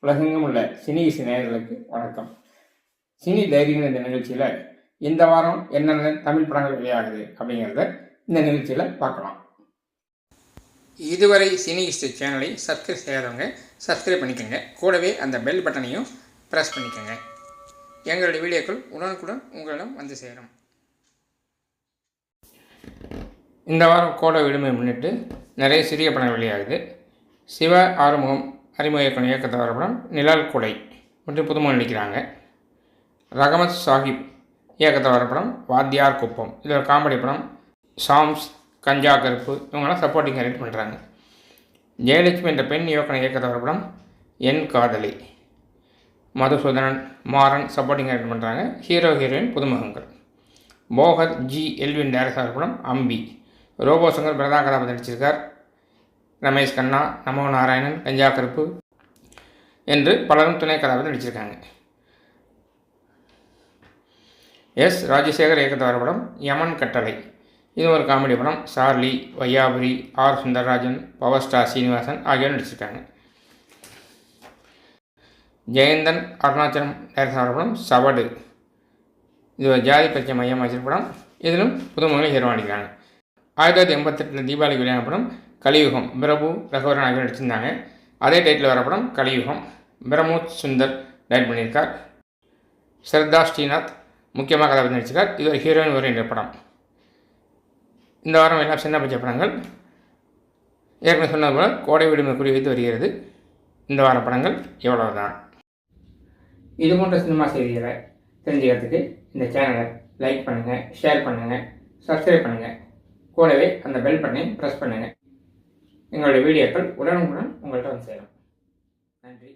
உலகெங்கும் உள்ள சினி இசை நேயர்களுக்கு வணக்கம். சினி தைரியம் இந்த நிகழ்ச்சியில் இந்த வாரம் என்னென்ன தமிழ் படங்கள் வெளியாகுது அப்படிங்கிறத இந்த நிகழ்ச்சியில் பார்க்கலாம். இதுவரை சினி இசை சேனலை சப்ஸ்கிரைப் செய்யாதவங்க சப்ஸ்கிரைப் பண்ணிக்கோங்க. கூடவே அந்த பெல் பட்டனையும் ப்ரெஸ் பண்ணிக்கோங்க. எங்களுடைய வீடியோக்கள் உடனுக்குடன் உங்களிடம் வந்து சேரும். இந்த வாரம் கோடை விடுமுறை முன்னிட்டு நிறைய சிறிய படங்கள் வெளியாகுது. சிவ ஆறுமுகம் அறிமுக இயக்கத்தை வர படம் நிழல் கொடை மற்றும் புதுமுகம் நடிக்கிறாங்க. ரகமத் சாஹிப் இயக்கத்தை வர படம் வாத்தியார் குப்பம், இது ஒரு காமெடி படம். சாம்ஸ், கஞ்சா கருப்பு இவங்களாம் சப்போர்ட்டிங் கேரக்டர் பண்ணுறாங்க. ஜெயலட்சுமி என்ற பெண் இயக்கத்தை வர படம் என் காதலி, மதுசூதனன், மாறன் சப்போர்ட்டிங் கேரக்டர் பண்ணுறாங்க. ஹீரோ ஹீரோயின் புதுமுகங்கள். மோகத் ஜி எல்வின் டைரக்டர் படம் அம்பி, ரோபோ சங்கர் பிரதான கதாபாத்திரம் நடிச்சிருக்கார். ரமேஷ் கண்ணா, நமோ நாராயணன், கஞ்சா கருப்பு என்று பலரும் துணை கதாபாத்திரம் நடிச்சிருக்காங்க. எஸ் ராஜசேகர் இயக்கத்தை வர படம் யமன் கட்டளை, இது ஒரு காமெடி படம். Charlie, Vaiyapuri, R Sundararajan, power star Srinivasan ஆகியோர் நடிச்சிருக்காங்க. ஜெயந்தன் அருணாச்சலம் டைரக்டர் வர படம் சவடு, இது ஒரு ஜாதி பிரச்சனை மையம் வச்சிருக்க படம். இதிலும் புதுமுகங்களை ஹீரோ நடிக்கிறாங்க. 1988 தீபாவளிக்கு வெளியான படம் கலியுகம், பிரபு, ரகுவரன் ஆகியோர் நடிச்சிருந்தாங்க. அதே டைட்டில் வர படம் கலியுகம். பிரமோத் சுந்தர் டைரக்ட் பண்ணியிருக்கார். ஸ்ரத்தா ஸ்ரீநாத் முக்கியமாக கதாபாத்திரம் நடிச்சிருக்கார். இது ஒரு ஹீரோயின் ஓரியன்ட் படம். இந்த வாரம் எல்லாம் சின்ன பட்ஜெட் படங்கள். ஏற்கனவே சொன்னது போல் கோடை விடுமுறை குறிவைத்து வருகிறது. இந்த வார படங்கள் எவ்வளவுதான். இது போன்ற சினிமா செய்திகளை தெரிஞ்சுக்கிறதுக்கு இந்த சேனலை லைக் பண்ணுங்கள், ஷேர் பண்ணுங்கள், சப்ஸ்கிரைப் பண்ணுங்கள். கூடவே அந்த பெல் பட்டனையும் ப்ரெஸ் பண்ணுங்கள். எங்களுடைய வீடியோக்கள் உடனுக்குடன் உங்கள்கிட்ட வந்து சேரும். நன்றி.